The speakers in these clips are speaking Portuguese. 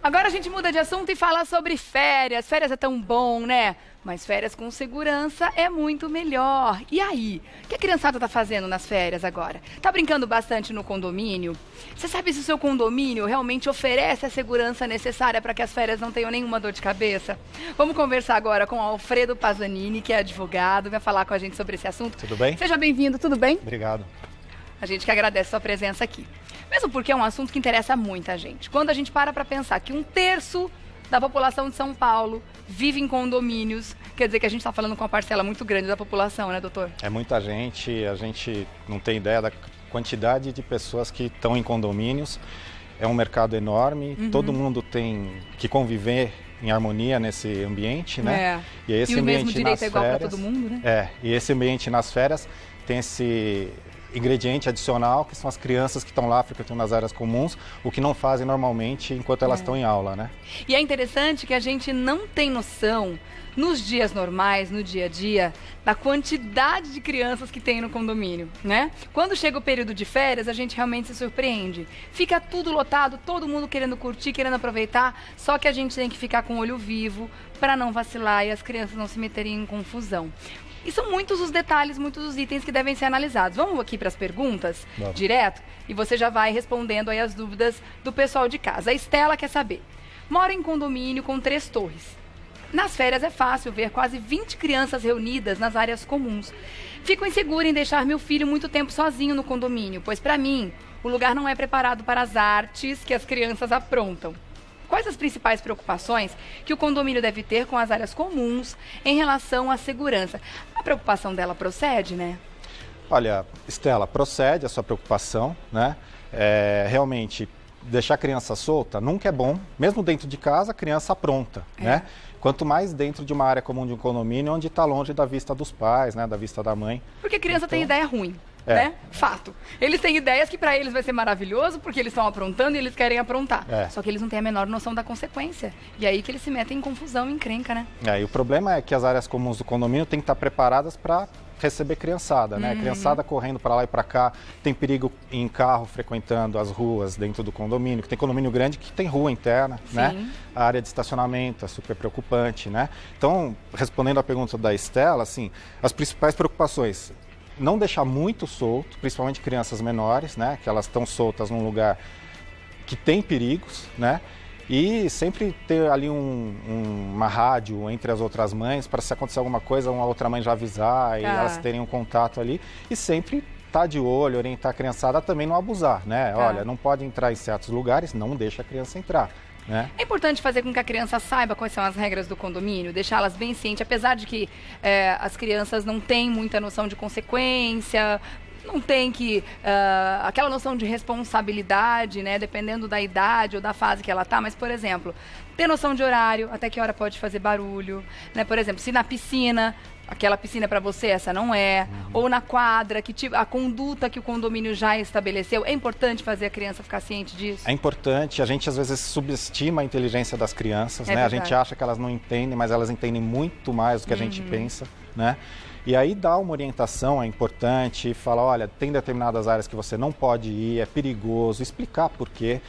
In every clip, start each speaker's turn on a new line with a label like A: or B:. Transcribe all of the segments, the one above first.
A: Agora a gente muda de assunto e fala sobre férias. Férias é tão bom, né? Mas férias com segurança é muito melhor. E aí? O que a criançada tá fazendo nas férias agora? Tá brincando bastante no condomínio? Você sabe se o seu condomínio realmente oferece a segurança necessária para que as férias não tenham nenhuma dor de cabeça? Vamos conversar agora com o Alfredo Pazzanini, que é advogado, vai falar com a gente sobre esse assunto.
B: Tudo bem?
A: Seja bem-vindo, tudo bem?
B: Obrigado.
A: A gente que agradece a sua presença aqui. Mesmo porque é um assunto que interessa muita gente. Quando a gente para pensar que 1/3 da população de São Paulo vive em condomínios, quer dizer que a gente está falando com uma parcela muito grande da população, né, doutor?
B: É muita gente, a gente não tem ideia da quantidade de pessoas que estão em condomínios. É um mercado enorme, todo mundo tem que conviver em harmonia nesse ambiente, né?
A: É.
B: E esse
A: o
B: ambiente
A: mesmo direito
B: nas
A: é igual para
B: férias,
A: todo mundo, né?
B: e esse ambiente nas férias tem esse ingrediente adicional, que são as crianças que estão lá frequentando as áreas comuns, o que não fazem normalmente enquanto elas estão em aula, né?
A: E é interessante que a gente não tem noção, nos dias normais, no dia a dia, da quantidade de crianças que tem no condomínio, né? Quando chega o período de férias, a gente realmente se surpreende. Fica tudo lotado, todo mundo querendo curtir, querendo aproveitar, só que a gente tem que ficar com o olho vivo para não vacilar e as crianças não se meterem em confusão. E são muitos os detalhes, muitos os itens que devem ser analisados. Vamos aqui para as perguntas, direto, e você já vai respondendo aí as dúvidas do pessoal de casa. A Estela quer saber. Moro em condomínio com 3 torres. Nas férias é fácil ver quase 20 crianças reunidas nas áreas comuns. Fico insegura em deixar meu filho muito tempo sozinho no condomínio, pois para mim o lugar não é preparado para as artes que as crianças aprontam. Quais as principais preocupações que o condomínio deve ter com as áreas comuns em relação à segurança? A preocupação dela procede, né?
B: Olha, Estela, procede a sua preocupação, né? Realmente, deixar a criança solta nunca é bom. Mesmo dentro de casa, a criança apronta, né? Quanto mais dentro de uma área comum de um condomínio, onde está longe da vista dos pais, né? Da vista da mãe.
A: Porque a criança tem ideia ruim. Né? Fato. Eles têm ideias que para eles vai ser maravilhoso porque eles estão aprontando e eles querem aprontar. Só que eles não têm a menor noção da consequência. E aí que eles se metem em confusão, em encrenca, né?
B: E o problema é que as áreas comuns do condomínio têm que estar preparadas para receber criançada, né? Criançada correndo para lá e para cá, tem perigo em carro frequentando as ruas dentro do condomínio, que tem condomínio grande que tem rua interna, né? A área de estacionamento é super preocupante, né? Então, respondendo à pergunta da Estela, assim, as principais preocupações: não deixar muito solto, principalmente crianças menores, né? Que elas estão soltas num lugar que tem perigos, né? E sempre ter ali uma rádio entre as outras mães para, se acontecer alguma coisa, uma outra mãe já avisar e elas terem um contato ali. E sempre estar de olho, orientar a criançada a também não abusar, né? Olha, não pode entrar em certos lugares, não deixa a criança entrar. Né?
A: É importante fazer com que a criança saiba quais são as regras do condomínio, deixá-las bem cientes, apesar de que as crianças não têm muita noção de consequência, não tem aquela noção de responsabilidade, né, dependendo da idade ou da fase que ela está, mas, por exemplo, ter noção de horário, até que hora pode fazer barulho, né? Por exemplo, se na piscina, aquela piscina para você, essa não é, ou na quadra, a conduta que o condomínio já estabeleceu, é importante fazer a criança ficar ciente disso?
B: É importante, a gente às vezes subestima a inteligência das crianças, né?
A: Verdade.
B: A gente acha que elas não entendem, mas elas entendem muito mais do que a gente pensa, né? E aí dar uma orientação é importante, falar, olha, tem determinadas áreas que você não pode ir, é perigoso, explicar por quê.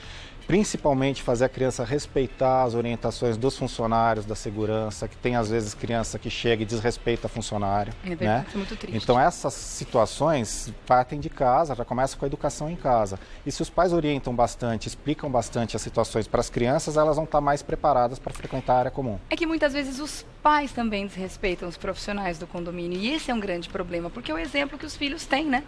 B: Principalmente fazer a criança respeitar as orientações dos funcionários da segurança, que tem às vezes criança que chega e desrespeita funcionário. Né?
A: Isso é muito triste.
B: Então essas situações partem de casa, já começa com a educação em casa. E se os pais orientam bastante, explicam bastante as situações para as crianças, elas vão estar mais preparadas para frequentar a área comum.
A: É que muitas vezes os pais também desrespeitam os profissionais do condomínio, e esse é um grande problema, porque é o exemplo que os filhos têm, né?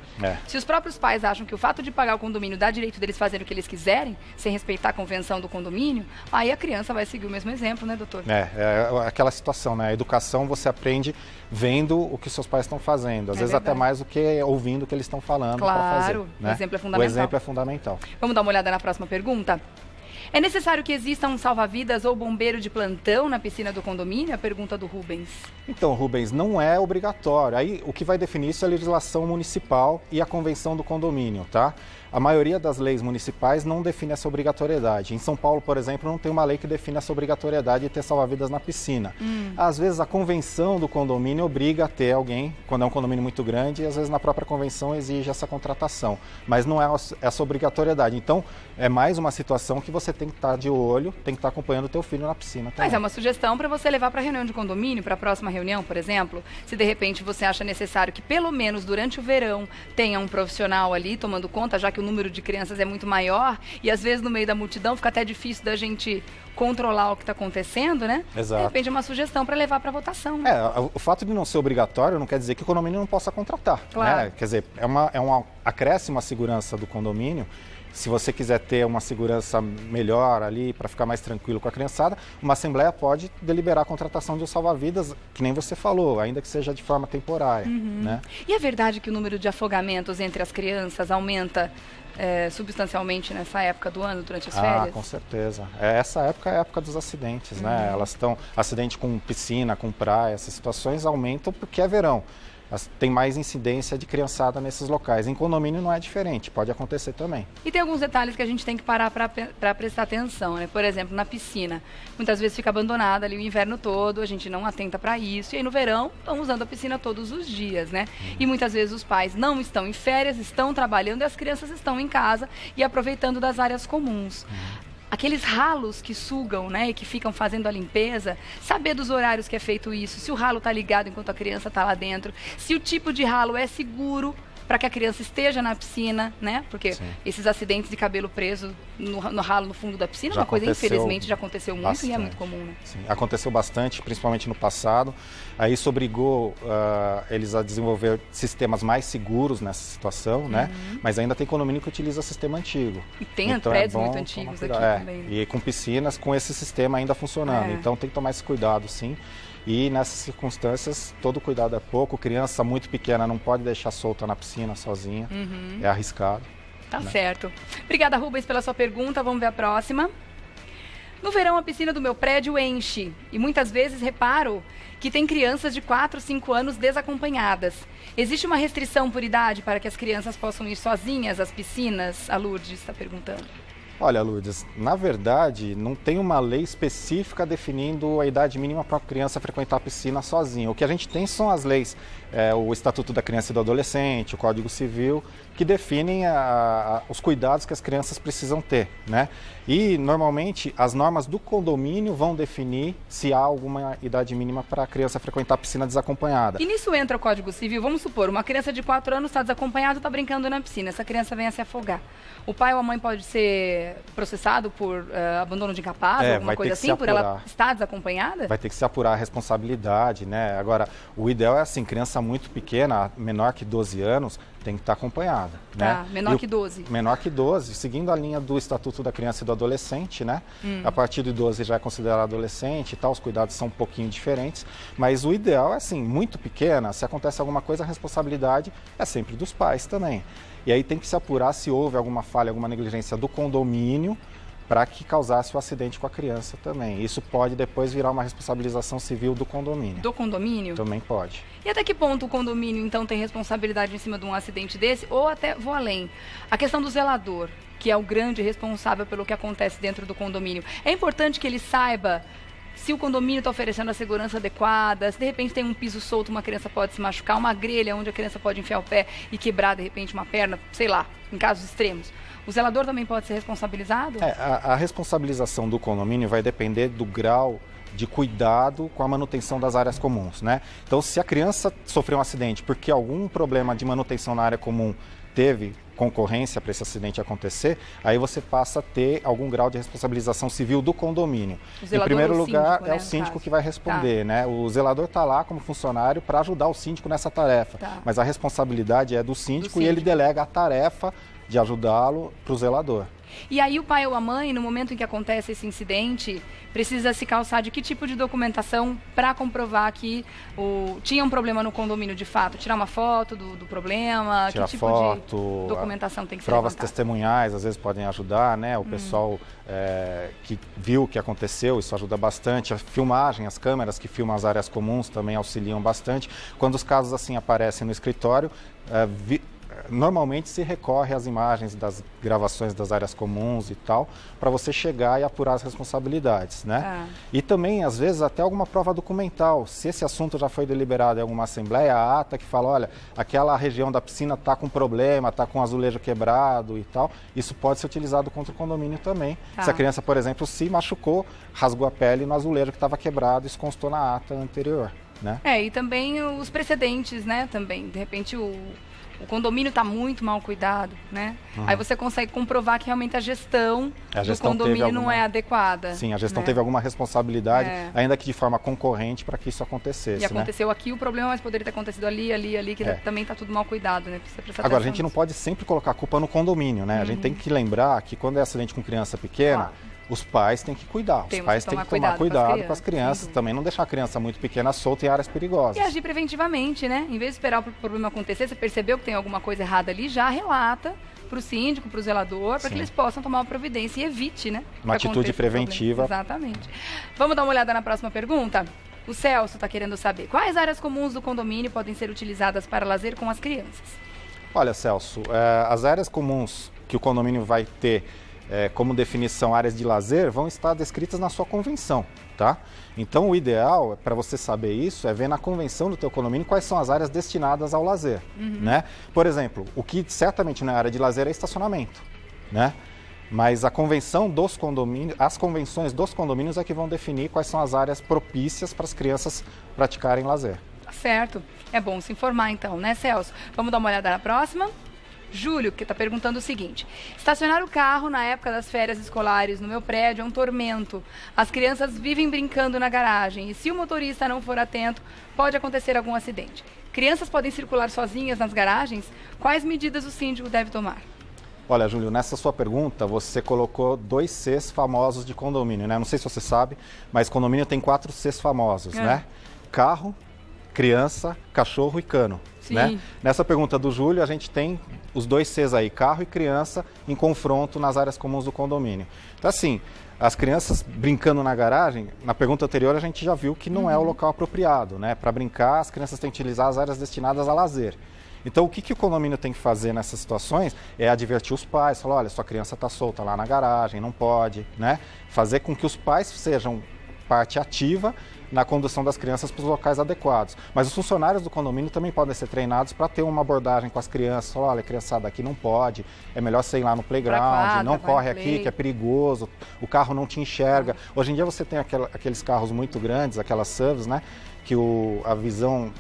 A: Se os próprios pais acham que o fato de pagar o condomínio dá direito deles fazerem o que eles quiserem, sem respeitar a convenção do condomínio, aí a criança vai seguir o mesmo exemplo, né, doutor?
B: É aquela situação, né? A educação você aprende vendo o que seus pais estão fazendo, às vezes
A: verdade.
B: até mais do que ouvindo o que eles estão falando para fazer.
A: Claro,
B: né?
A: O exemplo é fundamental.
B: O exemplo é fundamental.
A: Vamos dar uma olhada na próxima pergunta? É necessário que exista um salva-vidas ou bombeiro de plantão na piscina do condomínio? A pergunta do Rubens.
B: Então, Rubens, não é obrigatório. Aí o que vai definir isso é a legislação municipal e a convenção do condomínio, tá? A maioria das leis municipais não define essa obrigatoriedade. Em São Paulo, por exemplo, não tem uma lei que define essa obrigatoriedade de ter salva-vidas na piscina. Às vezes a convenção do condomínio obriga a ter alguém, quando é um condomínio muito grande, e às vezes na própria convenção exige essa contratação. Mas não é essa obrigatoriedade. Então, é mais uma situação que você tem que estar de olho, tem que estar acompanhando o teu filho na piscina também.
A: Mas é uma sugestão para você levar para a reunião de condomínio, para a próxima reunião, por exemplo, se de repente você acha necessário que pelo menos durante o verão tenha um profissional ali tomando conta, já que o número de crianças é muito maior e às vezes no meio da multidão fica até difícil da gente controlar o que está acontecendo, né?
B: Exato.
A: De repente é uma sugestão para levar para votação.
B: O fato de não ser obrigatório não quer dizer que o condomínio não possa contratar.
A: Claro.
B: Né? Quer dizer, acresce uma segurança do condomínio. Se você quiser ter uma segurança melhor ali, para ficar mais tranquilo com a criançada, uma assembleia pode deliberar a contratação de um salva-vidas, que nem você falou, ainda que seja de forma temporária. Né?
A: E é verdade que o número de afogamentos entre as crianças aumenta substancialmente nessa época do ano, durante as férias?
B: Com certeza. Essa época é a época dos acidentes, né? Elas estão, acidente com piscina, com praia, essas situações aumentam porque é verão. Tem mais incidência de criançada nesses locais. Em condomínio não é diferente, pode acontecer também.
A: E tem alguns detalhes que a gente tem que parar para prestar atenção, né? Por exemplo, na piscina. Muitas vezes fica abandonada ali o inverno todo, a gente não atenta para isso. E aí no verão estão usando a piscina todos os dias, né? E muitas vezes os pais não estão em férias, estão trabalhando e as crianças estão em casa e aproveitando das áreas comuns. Aqueles ralos que sugam, né, e que ficam fazendo a limpeza, saber dos horários que é feito isso, se o ralo está ligado enquanto a criança está lá dentro, se o tipo de ralo é seguro para que a criança esteja na piscina, né? Porque esses acidentes de cabelo preso no ralo no fundo da piscina é uma coisa, infelizmente, já aconteceu muito bastante. E é muito comum, né? Sim,
B: aconteceu bastante, principalmente no passado. Aí isso obrigou eles a desenvolver sistemas mais seguros nessa situação, né? Mas ainda tem condomínio que utiliza sistema antigo.
A: E tem então prédios muito antigos aqui também.
B: E com piscinas com esse sistema ainda funcionando. Então tem que tomar esse cuidado, sim. E nessas circunstâncias, todo cuidado é pouco. Criança muito pequena não pode deixar solta na piscina sozinha. É arriscado.
A: Tá certo. Obrigada, Rubens, pela sua pergunta. Vamos ver a próxima. No verão, a piscina do meu prédio enche. E muitas vezes reparo que tem crianças de 4, 5 anos desacompanhadas. Existe uma restrição por idade para que as crianças possam ir sozinhas às piscinas? A Lourdes está perguntando.
B: Olha, Lourdes, na verdade, não tem uma lei específica definindo a idade mínima para a criança frequentar a piscina sozinha. O que a gente tem são as leis, o Estatuto da Criança e do Adolescente, o Código Civil, que definem os cuidados que as crianças precisam ter, né? E, normalmente, as normas do condomínio vão definir se há alguma idade mínima para a criança frequentar a piscina desacompanhada.
A: E nisso entra o Código Civil. Vamos supor, uma criança de 4 anos está desacompanhada, está brincando na piscina. Essa criança vem a se afogar. O pai ou a mãe pode ser processado por abandono de incapaz, alguma coisa assim, por ela estar desacompanhada?
B: Vai ter que se apurar a responsabilidade, né? Agora, o ideal é assim, criança muito pequena, menor que 12 anos, tem que estar acompanhada, né?
A: Menor que 12.
B: Menor que 12, seguindo a linha do Estatuto da Criança e do Adolescente, né? A partir de 12 já é considerado adolescente e tal, os cuidados são um pouquinho diferentes, mas o ideal é assim, muito pequena, se acontece alguma coisa, a responsabilidade é sempre dos pais também. E aí tem que se apurar se houve alguma falha, alguma negligência do condomínio para que causasse o acidente com a criança também. Isso pode depois virar uma responsabilização civil do condomínio.
A: Do condomínio?
B: Também pode.
A: E até que ponto o condomínio, então, tem responsabilidade em cima de um acidente desse? Ou até, vou além, a questão do zelador, que é o grande responsável pelo que acontece dentro do condomínio. É importante que ele saiba se o condomínio está oferecendo a segurança adequada, se de repente tem um piso solto, uma criança pode se machucar, uma grelha onde a criança pode enfiar o pé e quebrar de repente uma perna, sei lá, em casos extremos. O zelador também pode ser responsabilizado?
B: A responsabilização do condomínio vai depender do grau de cuidado com a manutenção das áreas comuns, né? Então, se a criança sofreu um acidente porque algum problema de manutenção na área comum teve concorrência para esse acidente acontecer, aí você passa a ter algum grau de responsabilização civil do condomínio. Em primeiro lugar, é o síndico que vai responder, né? O zelador está lá como funcionário para ajudar o síndico nessa tarefa, mas a responsabilidade é do síndico e ele delega a tarefa de ajudá-lo para o zelador.
A: E aí o pai ou a mãe, no momento em que acontece esse incidente, precisa se calçar de que tipo de documentação para comprovar que tinha um problema no condomínio de fato? Tirar uma foto do problema?
B: Tirar
A: que tipo
B: foto,
A: de documentação tem que ser
B: provas
A: levantada?
B: Testemunhais, às vezes podem ajudar, né? O pessoal que viu o que aconteceu, isso ajuda bastante. A filmagem, as câmeras que filmam as áreas comuns também auxiliam bastante. Quando os casos assim aparecem no escritório, normalmente se recorre às imagens das gravações das áreas comuns e tal, para você chegar e apurar as responsabilidades, né? E também, às vezes, até alguma prova documental. Se esse assunto já foi deliberado em alguma assembleia, a ata que fala, olha, aquela região da piscina está com problema, está com azulejo quebrado e tal, isso pode ser utilizado contra o condomínio também. Se a criança, por exemplo, se machucou, rasgou a pele no azulejo que estava quebrado, isso constou na ata anterior, né?
A: E também os precedentes, né? Também, de repente, o condomínio está muito mal cuidado, né? Aí você consegue comprovar que realmente a gestão do condomínio não é adequada.
B: Sim, a gestão teve alguma responsabilidade, ainda que de forma concorrente, para que isso acontecesse.
A: E aconteceu aqui o problema, mas poderia ter acontecido ali, que também está tudo mal cuidado, né? Precisa prestar
B: Agora, a gente não pode sempre colocar a culpa no condomínio, né? A gente tem que lembrar que quando é acidente com criança pequena, os pais têm que cuidar, os pais têm que tomar cuidado com as crianças, também não deixar a criança muito pequena solta em áreas perigosas.
A: E agir preventivamente, né? Em vez de esperar o problema acontecer, você percebeu que tem alguma coisa errada ali, já relata para o síndico, para o zelador, para que eles possam tomar uma providência e evite, né?
B: Uma atitude preventiva.
A: Exatamente. Vamos dar uma olhada na próxima pergunta? O Celso está querendo saber, quais áreas comuns do condomínio podem ser utilizadas para lazer com as crianças?
B: Olha, Celso, as áreas comuns que o condomínio vai ter como definição áreas de lazer vão estar descritas na sua convenção, tá? Então o ideal, para você saber isso, é ver na convenção do teu condomínio quais são as áreas destinadas ao lazer, né? Por exemplo, o que certamente não é área de lazer é estacionamento, né? Mas a convenção dos condomínios, as convenções dos condomínios é que vão definir quais são as áreas propícias para as crianças praticarem lazer.
A: Tá certo. É bom se informar então, né, Celso? Vamos dar uma olhada na próxima? Júlio, que está perguntando o seguinte: estacionar o carro na época das férias escolares no meu prédio é um tormento. As crianças vivem brincando na garagem e se o motorista não for atento, pode acontecer algum acidente. Crianças podem circular sozinhas nas garagens? Quais medidas o síndico deve tomar?
B: Olha, Júlio, nessa sua pergunta você colocou 2 Cs famosos de condomínio, né? Não sei se você sabe, mas condomínio tem 4 Cs famosos, né? Carro, criança, cachorro e cano. Né? Nessa pergunta do Júlio, a gente tem os 2 Cs aí, carro e criança, em confronto nas áreas comuns do condomínio. Então, assim, as crianças brincando na garagem, na pergunta anterior a gente já viu que não é o local apropriado, né? Para brincar, as crianças têm que utilizar as áreas destinadas a lazer. Então, o que o condomínio tem que fazer nessas situações é advertir os pais, falar, olha, sua criança está solta lá na garagem, não pode, né? Fazer com que os pais sejam parte ativa na condução das crianças para os locais adequados. Mas os funcionários do condomínio também podem ser treinados para ter uma abordagem com as crianças. Falar, olha, criançada, aqui não pode, é melhor você ir lá no playground, não corre aqui que é perigoso, o carro não te enxerga. Hoje em dia você tem aqueles carros muito grandes, aquelas SUVs, né, que a visão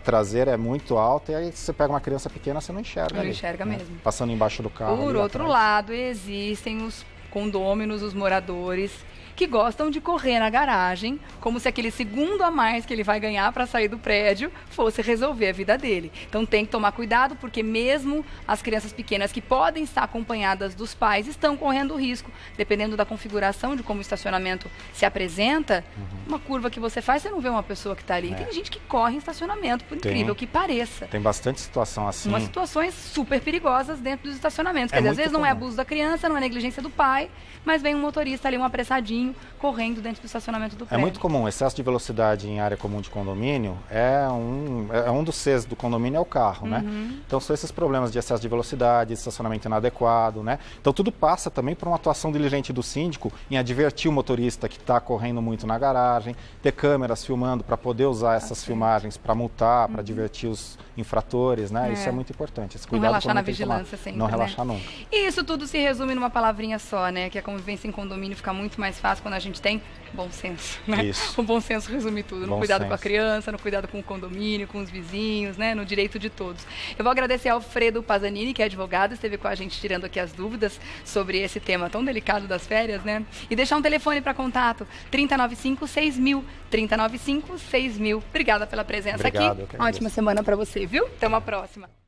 B: traseira é muito alta e aí você pega uma criança pequena, você não enxerga.
A: Não enxerga mesmo.
B: Passando embaixo do carro.
A: Por outro lado, existem os condôminos, os moradores que gostam de correr na garagem, como se aquele segundo a mais que ele vai ganhar para sair do prédio fosse resolver a vida dele. Então tem que tomar cuidado, porque mesmo as crianças pequenas que podem estar acompanhadas dos pais estão correndo risco, dependendo da configuração de como o estacionamento se apresenta. Uma curva que você faz, você não vê uma pessoa que está ali. Tem gente que corre em estacionamento, por incrível que pareça.
B: Tem bastante situação assim.
A: Umas situações super perigosas dentro dos estacionamentos. Quer dizer, às vezes não é abuso da criança, não é negligência do pai, mas vem um motorista ali, um apressadinho, correndo dentro do estacionamento do prédio.
B: É muito comum, excesso de velocidade em área comum de condomínio é um dos Cs do condomínio, é o carro, né? Então são esses problemas de excesso de velocidade, estacionamento inadequado, né? Então tudo passa também por uma atuação diligente do síndico em advertir o motorista que está correndo muito na garagem, ter câmeras filmando para poder usar essas filmagens para multar, para advertir os infratores, né? Isso é muito importante. Esse cuidado
A: não relaxar na vigilância sempre,
B: não relaxar nunca.
A: E isso tudo se resume numa palavrinha só, né? Que a convivência em condomínio fica muito mais fácil quando a gente tem bom senso, né?
B: Isso.
A: O bom senso resume tudo, no cuidado com a criança, no cuidado com o condomínio, com os vizinhos, né? No direito de todos. Eu vou agradecer ao Alfredo Pazzanini, que é advogado, esteve com a gente tirando aqui as dúvidas sobre esse tema tão delicado das férias, né? E deixar um telefone para contato, 3095-6000, 3095-6000. Obrigada pela presença aqui. Ótima semana para você, viu? Até uma próxima.